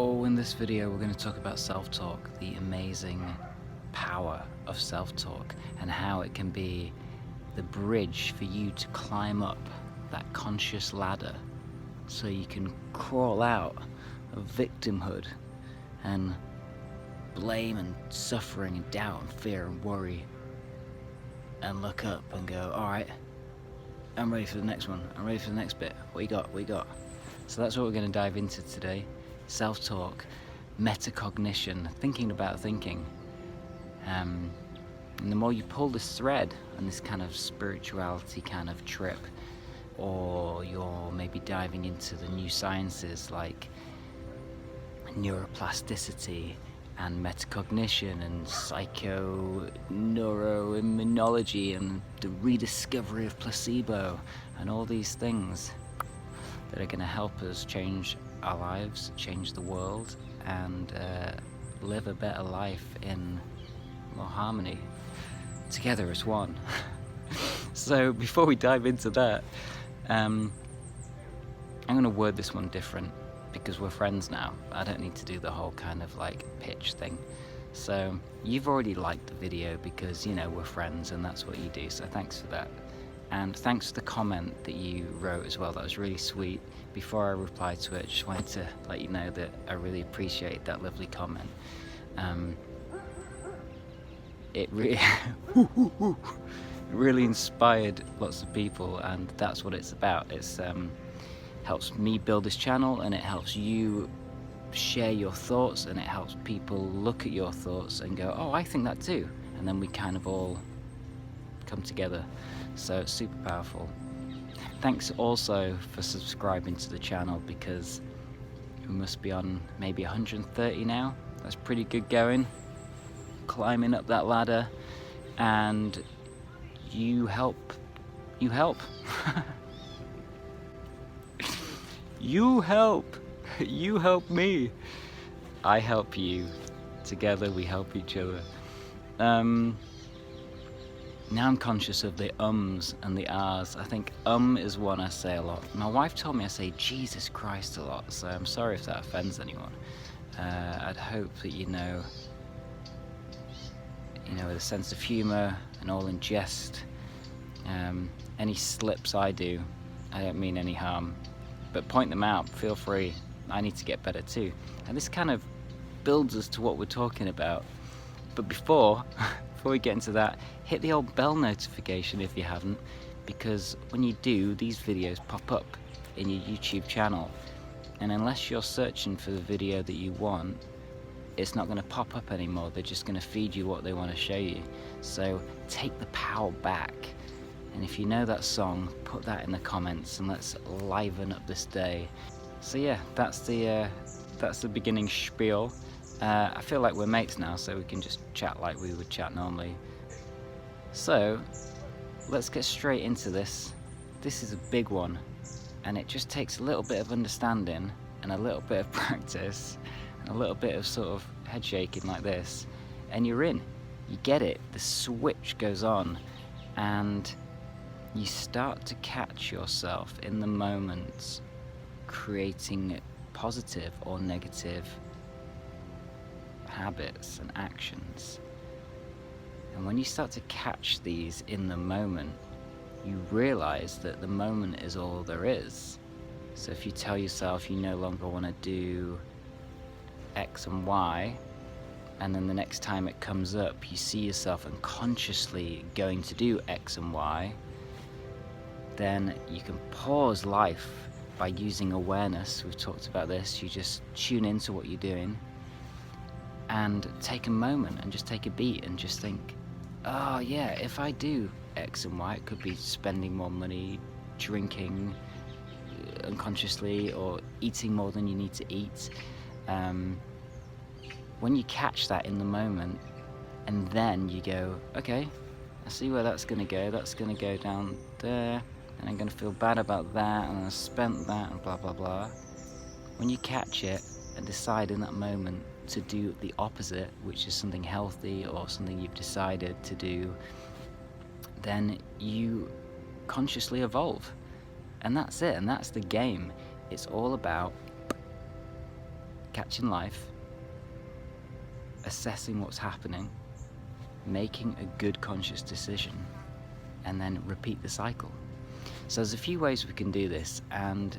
Oh, in this video we're going to talk about self-talk, the amazing power of self-talk, and how it can be the bridge for you to climb up that conscious ladder so you can crawl out of victimhood and blame and suffering and doubt and fear and worry and look up and go, alright, I'm ready for the next one, I'm ready for the next bit, what you got? So that's what we're going to dive into today. Self-talk, metacognition, thinking about thinking. And the more you pull this thread on this kind of spirituality kind of trip, or you're maybe diving into the new sciences like neuroplasticity and metacognition and psychoneuroimmunology and the rediscovery of placebo and all these things that are going to help us change our lives, change the world, and live a better life in more harmony, together as one. So before we dive into that, I'm going to word this one different because we're friends now. I don't need to do the whole kind of like pitch thing. So you've already liked the video because, you know, we're friends and that's what you do, so thanks for that. And thanks for the comment that you wrote as well, that was really sweet. Before I reply to it, I just wanted to let you know that I really appreciate that lovely comment. It really inspired lots of people, and that's what it's about. It's helps me build this channel, and it helps you share your thoughts, and it helps people look at your thoughts and go, oh, I think that too, and then we kind of all come together. So it's super powerful. Thanks also for subscribing to the channel, because we must be on maybe 130 now. That's pretty good going, climbing up that ladder, and you help you help me, I help you, together we help each other. Now I'm conscious of the ums and the ahs. I think is one I say a lot. My wife told me I say Jesus Christ a lot, so I'm sorry if that offends anyone. I'd hope that you know, with a sense of humour and all in jest. Any slips I do, I don't mean any harm, but point them out, feel free. I need to get better too. And this kind of builds us to what we're talking about. But before we get into that, hit the old bell notification if you haven't, because when you do, these videos pop up in your YouTube channel, and unless you're searching for the video that you want, it's not going to pop up anymore. They're just going to feed you what they want to show you. So take the power back, and if you know that song, put that in the comments and let's liven up this day. So yeah, that's the beginning spiel. I feel like we're mates now, so we can just chat like we would chat normally. So let's get straight into this. This is a big one, and it just takes a little bit of understanding and a little bit of practice and a little bit of sort of head shaking like this, and you're in. You get it. The switch goes on, and you start to catch yourself in the moment creating positive or negative habits and actions. And when you start to catch these in the moment, you realize that the moment is all there is. So if you tell yourself you no longer want to do X and Y, and then the next time it comes up you see yourself unconsciously going to do X and Y, then you can pause life by using awareness. We've talked about this. You just tune into what you're doing and take a moment and just take a beat and just think, oh yeah, if I do X and Y, it could be spending more money, drinking unconsciously, or eating more than you need to eat. When you catch that in the moment, and then you go, okay, I see where that's going to go. That's going to go down there, and I'm going to feel bad about that, and I spent that, and blah blah blah. When you catch it and decide in that moment to do the opposite, which is something healthy or something you've decided to do, then you consciously evolve. And that's it, and that's the game. It's all about catching life, assessing what's happening, making a good conscious decision, and then repeat the cycle. So there's a few ways we can do this, and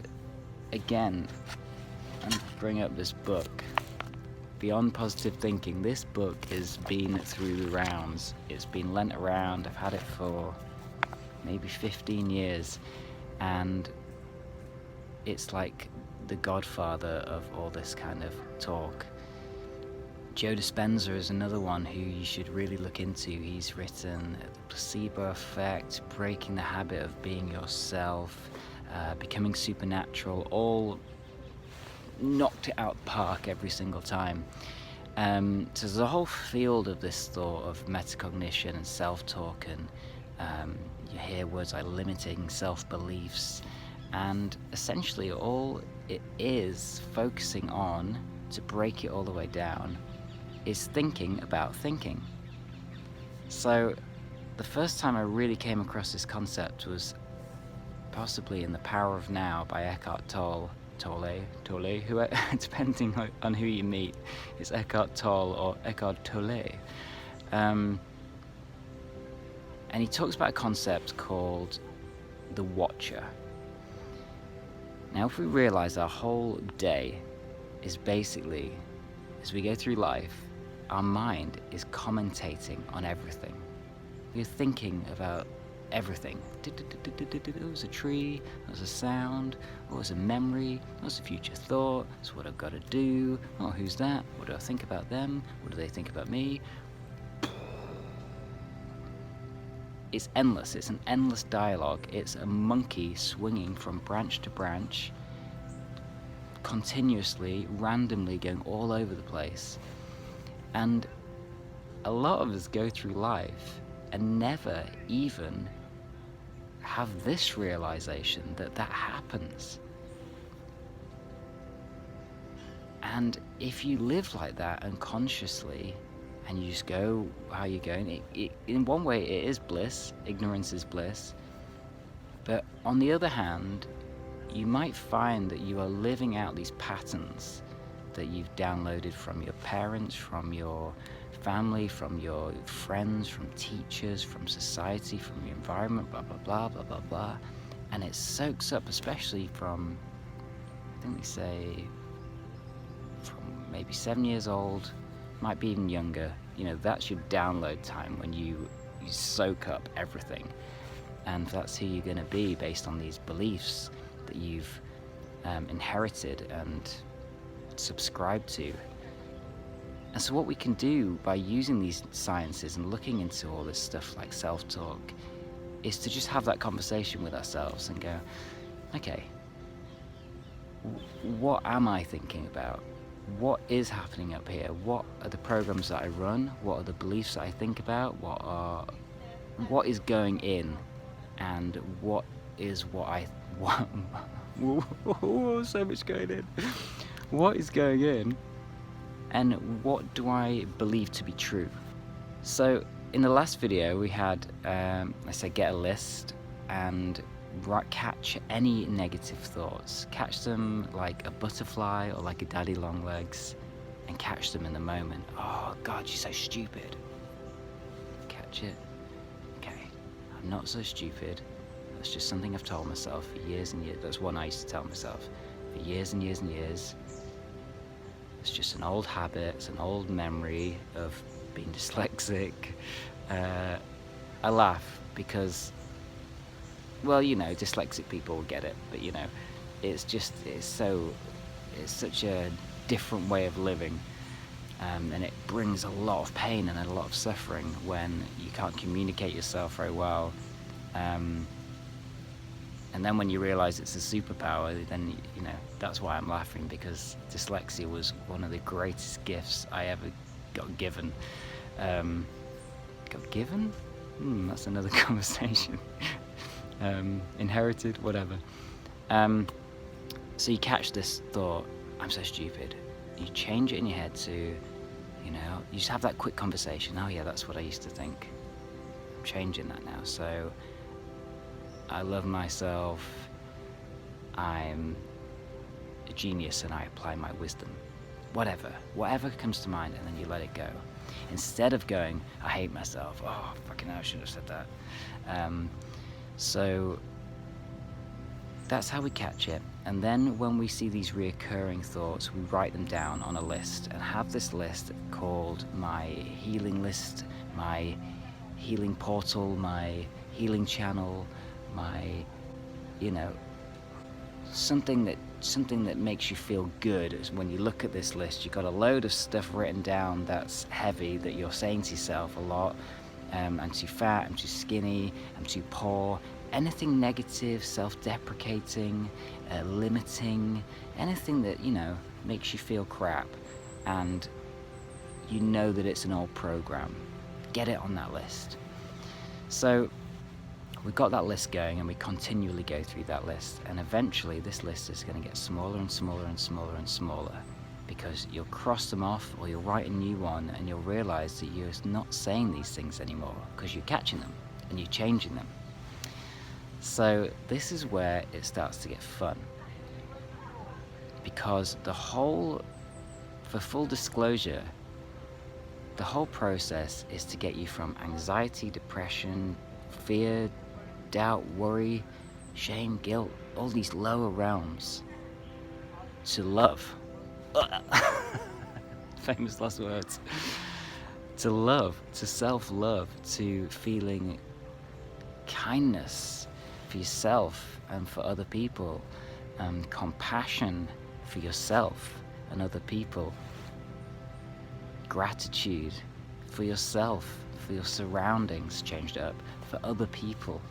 again, I'm bring up this book, Beyond Positive Thinking. This book has been through the rounds. It's been lent around. I've had it for maybe 15 years, and it's like the godfather of all this kind of talk. Joe Dispenza is another one who you should really look into. He's written The Placebo Effect, Breaking the Habit of Being Yourself, Becoming Supernatural, all knocked it out the park every single time. So there's a whole field of this thought of metacognition and self-talk, and you hear words like limiting self-beliefs, and essentially all it is focusing on, to break it all the way down, is thinking about thinking. So the first time I really came across this concept was possibly in The Power of Now by Eckhart Tolle, who, depending on who you meet, it's Eckhart Tolle or Eckhart Tolle. And he talks about a concept called the Watcher. Now, if we realize our whole day is basically, as we go through life, our mind is commentating on everything. We're thinking about everything. It was a tree, it was a sound, it was a memory, it was a future thought, it's what I've got to do, oh, who's that, what do I think about them, what do they think about me? It's endless, it's an endless dialogue. It's a monkey swinging from branch to branch, continuously, randomly going all over the place. And a lot of us go through life and never even have this realization that that happens. And if you live like that unconsciously, and you just go how you're going, in one way it is bliss, ignorance is bliss, but on the other hand, you might find that you are living out these patterns that you've downloaded from your parents, from your family, from your friends, from teachers, from society, from your environment, blah, blah, blah, blah, blah, blah. And it soaks up, especially from, I think we say, from maybe 7 years old, might be even younger. You know, that's your download time when you soak up everything. And that's who you're going to be based on these beliefs that you've inherited and subscribed to. And so what we can do by using these sciences and looking into all this stuff like self-talk is to just have that conversation with ourselves and go, okay, what am I thinking about? What is happening up here? What are the programs that I run? What are the beliefs that I think about? What is going in? And what is so much going in. What is going in? And what do I believe to be true? So in the last video we had, I said get a list and catch any negative thoughts. Catch them like a butterfly or like a daddy long legs, and catch them in the moment. Oh God, you're so stupid. Catch it. Okay, I'm not so stupid. That's just something I've told myself for years and years. That's one I used to tell myself for years and years and years. It's just an old habit, it's an old memory of being dyslexic. I laugh because, well, you know, dyslexic people will get it, but you know, it's such a different way of living, and it brings a lot of pain and a lot of suffering when you can't communicate yourself very well. And then when you realize it's a superpower, then, you know, that's why I'm laughing, because dyslexia was one of the greatest gifts I ever got given. Got given? That's another conversation. Inherited, whatever. So you catch this thought, I'm so stupid. You change it in your head to, you know, you just have that quick conversation. Oh yeah, that's what I used to think. I'm changing that now. So I love myself, I'm a genius and I apply my wisdom. whatever comes to mind, and then you let it go. Instead of going, I hate myself, oh fucking hell, I should have said that. So that's how we catch it. And then when we see these reoccurring thoughts, we write them down on a list, and have this list called my healing list, my healing portal, my healing channel, my, something that makes you feel good. Is when you look at this list, you've got a load of stuff written down that's heavy, that you're saying to yourself a lot. I'm too fat, I'm too skinny, I'm too poor. Anything negative, self-deprecating, limiting, anything that, makes you feel crap, and you know that it's an old program. Get it on that list. So we've got that list going, and we continually go through that list, and eventually this list is going to get smaller and smaller and smaller and smaller, because you'll cross them off, or you'll write a new one, and you'll realize that you're not saying these things anymore, because you're catching them and you're changing them. So this is where it starts to get fun, because for full disclosure, the whole process is to get you from anxiety, depression, fear, doubt, worry, shame, guilt, all these lower realms, to love. Famous last words. To love, to self-love, to feeling kindness for yourself and for other people, compassion for yourself and other people, gratitude for yourself, for your surroundings changed up, for other people,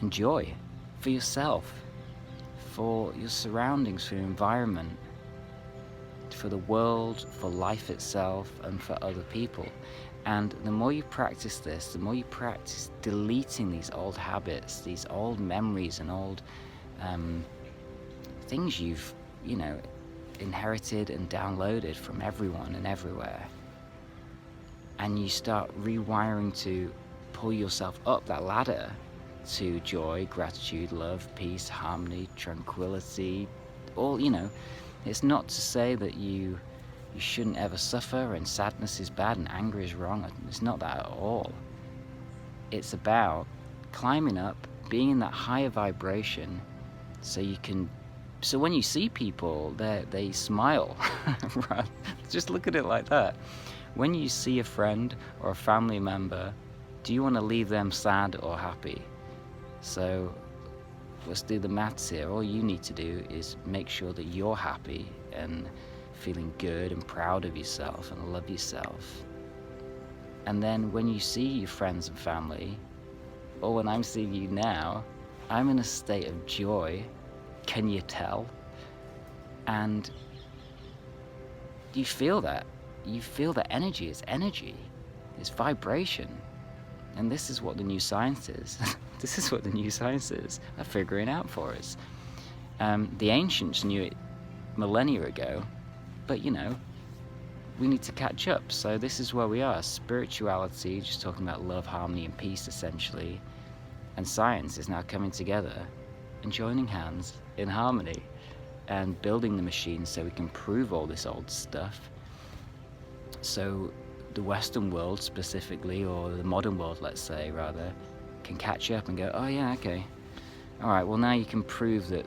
and joy for yourself, for your surroundings, for your environment, for the world, for life itself, and for other people. And the more you practice this, the more you practice deleting these old habits, these old memories and old things you've, inherited and downloaded from everyone and everywhere. And you start rewiring to pull yourself up that ladder to joy, gratitude, love, peace, harmony, tranquility, all, It's not to say that you shouldn't ever suffer, and sadness is bad and anger is wrong. It's not that at all. It's about climbing up, being in that higher vibration, so when you see people, they smile. Right? Just look at it like that. When you see a friend or a family member, do you want to leave them sad or happy? So let's do the maths here. All you need to do is make sure that you're happy and feeling good and proud of yourself and love yourself. And then when you see your friends and family, or when I'm seeing you now, I'm in a state of joy. Can you tell? And you feel that. You feel that energy. It's energy. It's vibration. And this is what the new science is. This is what the new science is. They're figuring out for us. The ancients knew it millennia ago, but we need to catch up. So this is where we are. Spirituality, just talking about love, harmony, and peace, essentially, and science is now coming together and joining hands in harmony and building the machine so we can prove all this old stuff. So the Western world specifically, or the modern world, let's say, rather, can catch up and go, oh yeah, okay. All right, well now you can prove that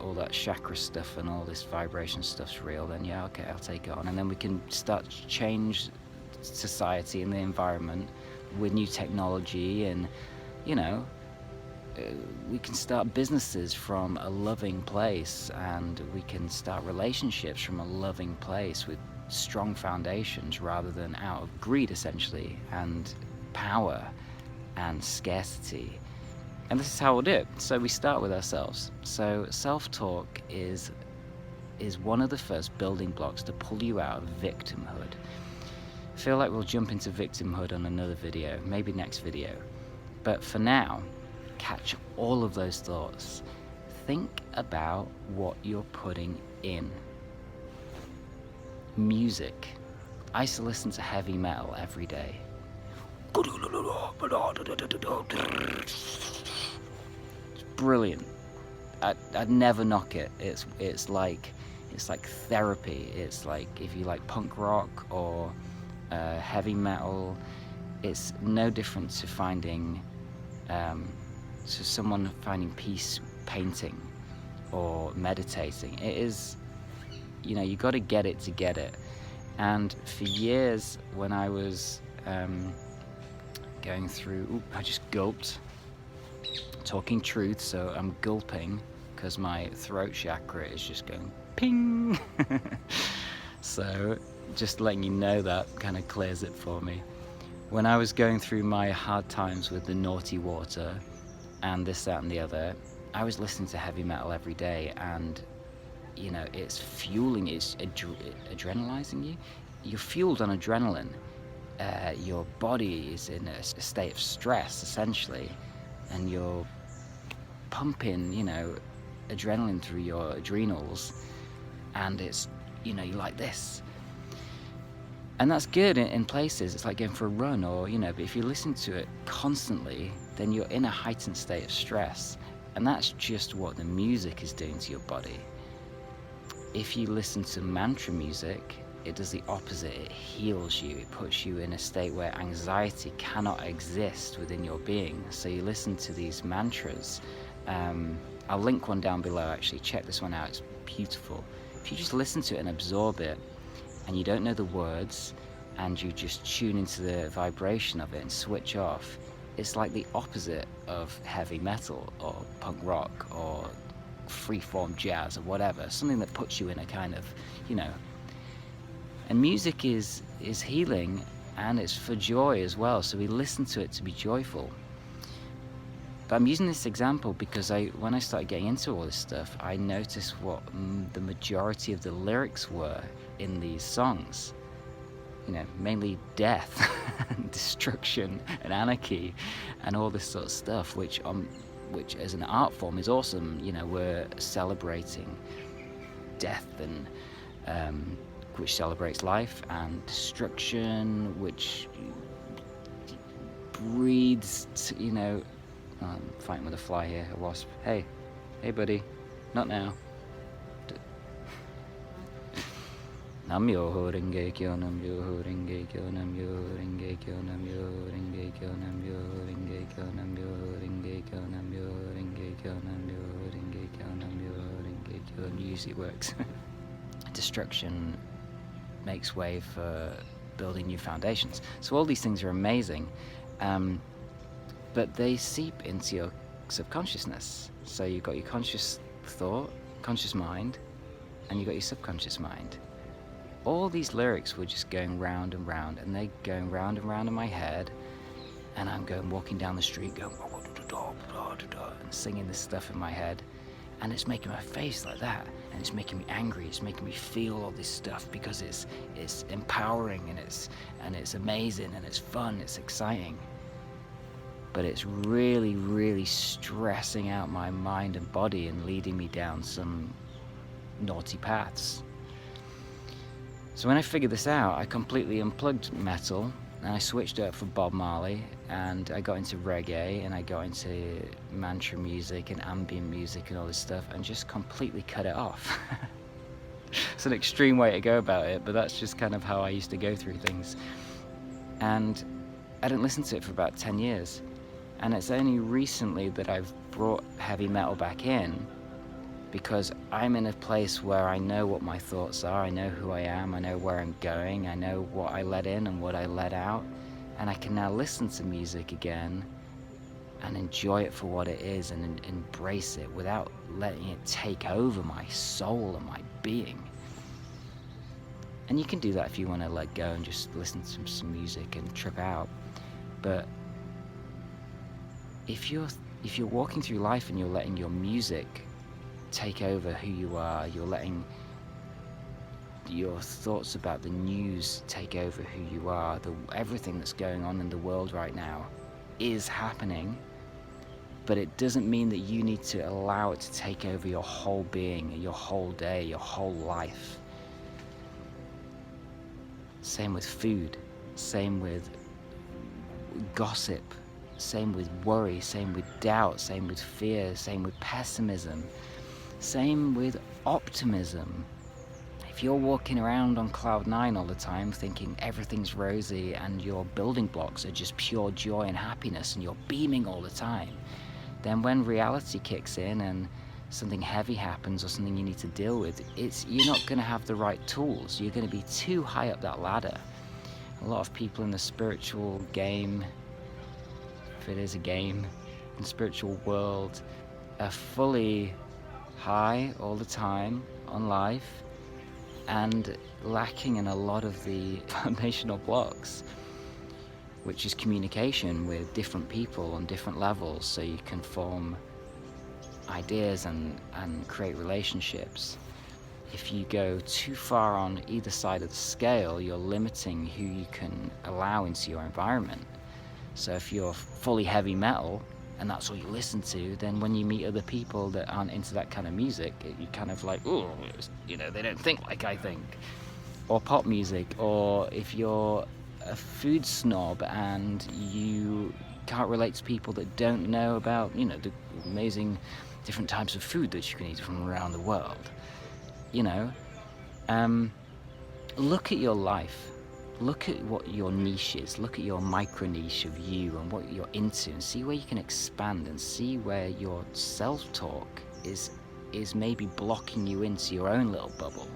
all that chakra stuff and all this vibration stuff's real, then yeah, okay, I'll take it on. And then we can start to change society and the environment with new technology, and we can start businesses from a loving place, and we can start relationships from a loving place with strong foundations rather than out of greed, essentially, and power and scarcity. And this is how we'll do it. So we start with ourselves. So self-talk is one of the first building blocks to pull you out of victimhood. I feel like we'll jump into victimhood on another video, maybe next video. But for now, catch all of those thoughts. Think about what you're putting in. Music. I used to listen to heavy metal every day. It's brilliant. I'd never knock it. It's like therapy. It's like, if you like punk rock or heavy metal, it's no different to finding to someone finding peace painting or meditating. It is, you got to get it to get it. And for years, when I was going through, I just gulped, talking truth, so I'm gulping because my throat chakra is just going ping. So just letting you know, that kind of clears it for me. When I was going through my hard times with the naughty water and this, that, and the other, I was listening to heavy metal every day, and it's fueling, it's adrenalizing you. You're fueled on adrenaline. Your body is in a state of stress, essentially, and you're pumping, adrenaline through your adrenals, and it's, you're like this. And that's good in places. It's like going for a run, or, but if you listen to it constantly, then you're in a heightened state of stress. And that's just what the music is doing to your body. If you listen to mantra music, it does the opposite. It heals you. It puts you in a state where anxiety cannot exist within your being. So you listen to these mantras. I'll link one down below, actually. Check this one out. It's beautiful. If you just listen to it and absorb it, and you don't know the words, and you just tune into the vibration of it and switch off, it's like the opposite of heavy metal or punk rock or freeform jazz or whatever. Something that puts you in a kind of, and music is healing, and it's for joy as well. So we listen to it to be joyful. But I'm using this example because when I started getting into all this stuff, I noticed what the majority of the lyrics were in these songs. Mainly death and destruction and anarchy and all this sort of stuff, which as an art form is awesome. We're celebrating death, and which celebrates life, and destruction, which breeds, I'm fighting with a fly here, a wasp. Hey buddy, not now. Namyo Renge Kyo, Namyo Renge Kyo, Namyo Renge Kyo, Namyo Renge Kyo, Namyo Renge Kyo, Namyo Renge Kyo, Namyo Renge Kyo, Namyo Renge Kyo, Namyo Renge Kyo. And usually it works. Destruction makes way for building new foundations. So all these things are amazing, but they seep into your subconsciousness. So you've got your conscious thought, conscious mind, and you've got your subconscious mind. All these lyrics were just going round and round, and they're going round and round in my head, and I'm walking down the street going and singing this stuff in my head, and it's making my face like that, and it's making me angry. It's making me feel all this stuff because it's empowering, and it's amazing, and it's fun, it's exciting. But it's really, really stressing out my mind and body and leading me down some naughty paths. So when I figured this out, I completely unplugged metal, and I switched it up for Bob Marley, and I got into reggae, and I got into mantra music and ambient music and all this stuff, and just completely cut it off. It's an extreme way to go about it, but that's just kind of how I used to go through things. And I didn't listen to it for about 10 years. And it's only recently that I've brought heavy metal back in, because I'm in a place where I know what my thoughts are, I know who I am, I know where I'm going, I know what I let in and what I let out, and I can now listen to music again and enjoy it for what it is and embrace it without letting it take over my soul and my being. And you can do that if you want to let go and just listen to some music and trip out. But if you're walking through life and you're letting your music take over who you are, you're letting your thoughts about the news take over who you are, everything that's going on in the world right now is happening, but it doesn't mean that you need to allow it to take over your whole being, your whole day, your whole life. Same with food, same with gossip, same with worry, same with doubt, same with fear, same with pessimism. Same with optimism. If you're walking around on cloud 9 all the time thinking everything's rosy and your building blocks are just pure joy and happiness and you're beaming all the time, then when reality kicks in and something heavy happens or something you need to deal with, you're not going to have the right tools. You're going to be too high up that ladder. A lot of people in the spiritual game, if it is a game, in the spiritual world, are fully high all the time on life and lacking in a lot of the foundational blocks, which is communication with different people on different levels so you can form ideas and create relationships. If you go too far on either side of the scale, you're limiting who you can allow into your environment. So if you're fully heavy metal and that's all you listen to, then when you meet other people that aren't into that kind of music, you kind of like, oh, they don't think like I think. Or pop music, or if you're a food snob and you can't relate to people that don't know about, the amazing different types of food that you can eat from around the world. Look at your life. Look at what your niche is. Look at your micro niche of you and what you're into, and see where you can expand, and see where your self-talk is maybe blocking you into your own little bubble.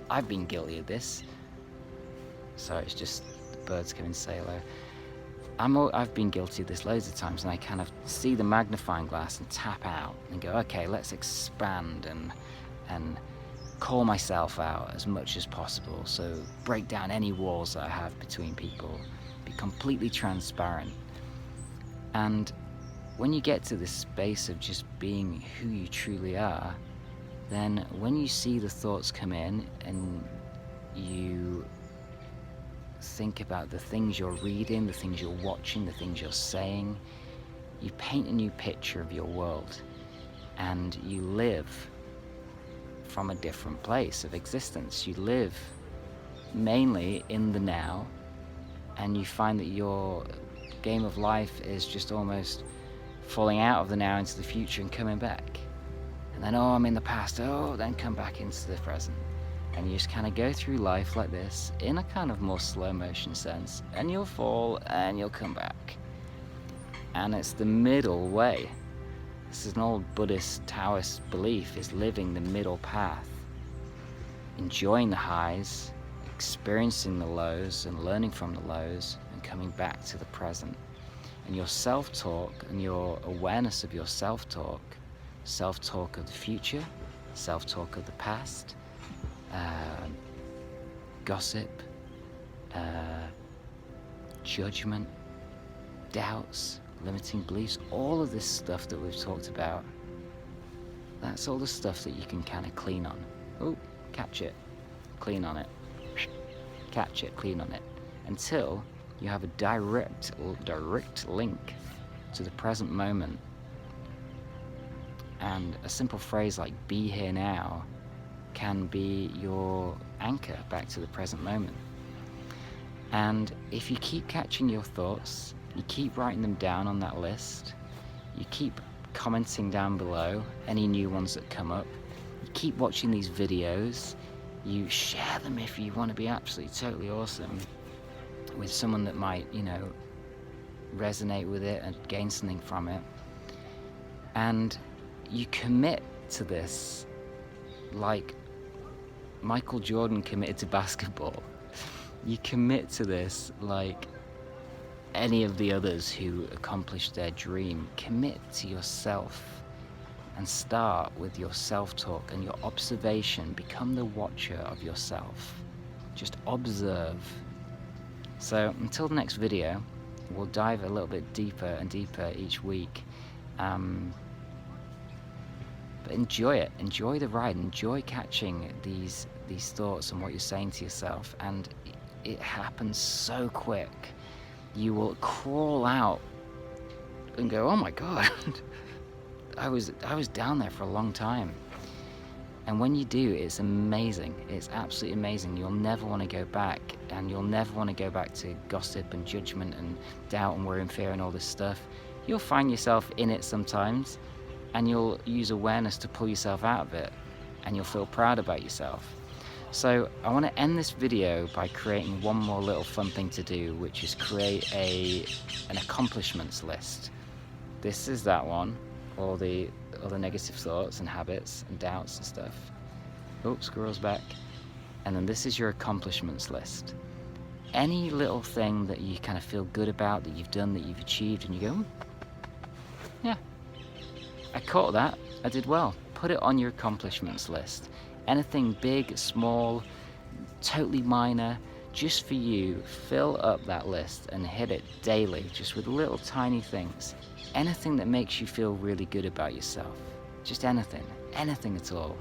I've been guilty of this. Sorry, it's just the birds coming to say hello. I've been guilty of this loads of times, and I kind of see the magnifying glass and tap out and go, okay, let's expand and call myself out as much as possible. So break down any walls that I have between people, be completely transparent. And when you get to this space of just being who you truly are, then when you see the thoughts come in and you think about the things you're reading, the things you're watching, the things you're saying, you paint a new picture of your world, and you live from a different place of existence. You live mainly in the now, and you find that your game of life is just almost falling out of the now into the future and coming back. And then, I'm in the past, then come back into the present. And you just kind of go through life like this in a kind of more slow motion sense, and you'll fall and you'll come back. And it's the middle way. This is an old Buddhist Taoist belief, is living the middle path, enjoying the highs, experiencing the lows and learning from the lows, and coming back to the present. And your self-talk and your awareness of your self-talk of the future, self-talk of the past, gossip, judgment, doubts, limiting beliefs, all of this stuff that we've talked about, that's all the stuff that you can kind of clean on. Catch it, clean on it, catch it, clean on it, until you have a direct link to the present moment. And a simple phrase like "be here now" can be your anchor back to the present moment. And if you keep catching your thoughts, you keep writing them down on that list, you keep commenting down below any new ones that come up, you keep watching these videos, you share them if you want to be absolutely totally awesome with someone that might, resonate with it and gain something from it. And you commit to this like Michael Jordan committed to basketball. You commit to this like any of the others who accomplished their dream. Commit to yourself and start with your self-talk and your observation. Become the watcher of yourself. Just observe. So until the next video, we'll dive a little bit deeper and deeper each week. But enjoy it. Enjoy the ride. Enjoy catching these thoughts and what you're saying to yourself. And it happens so quick. You will crawl out and go, oh my God, I was down there for a long time. And when you do, it's amazing. It's absolutely amazing. You'll never want to go back, and you'll never want to go back to gossip and judgment and doubt and worry and fear and all this stuff. You'll find yourself in it sometimes, and you'll use awareness to pull yourself out of it, and you'll feel proud about yourself. So I want to end this video by creating one more little fun thing to do, which is create an accomplishments list. This is that one, all the negative thoughts and habits and doubts and stuff. Oops, squirrel's back. And then this is your accomplishments list. Any little thing that you kind of feel good about, that you've done, that you've achieved, and you go, yeah, I caught that, I did well. Put it on your accomplishments list. Anything big, small, totally minor, just for you, fill up that list and hit it daily, just with little tiny things. Anything that makes you feel really good about yourself. Just anything at all.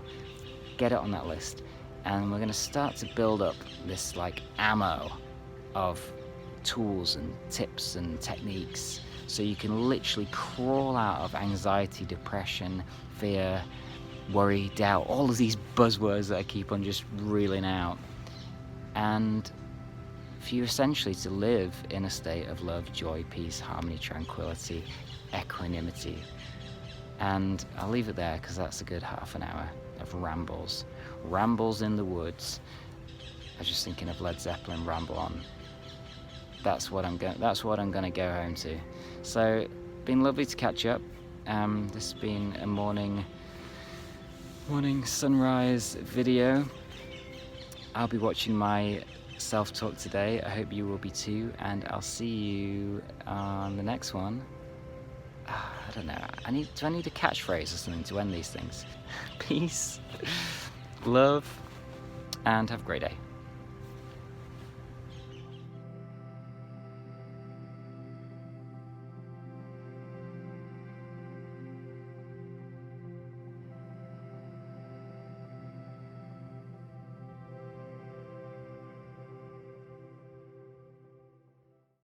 Get it on that list. And we're gonna start to build up this like ammo of tools and tips and techniques, so you can literally crawl out of anxiety, depression, fear, worry, doubt, all of these buzzwords that I keep on just reeling out, and for you essentially to live in a state of love, joy, peace, harmony, tranquility, equanimity. And I'll leave it there because that's a good half an hour of rambles in the woods. I was just thinking of Led Zeppelin, Ramble On. That's what I'm gonna go home to. So, been lovely to catch up. This has been a morning sunrise video. I'll be watching my self-talk today. I hope you will be too, and I'll see you on the next one. I don't know. Do I need a catchphrase or something to end these things? Peace, love, and have a great day.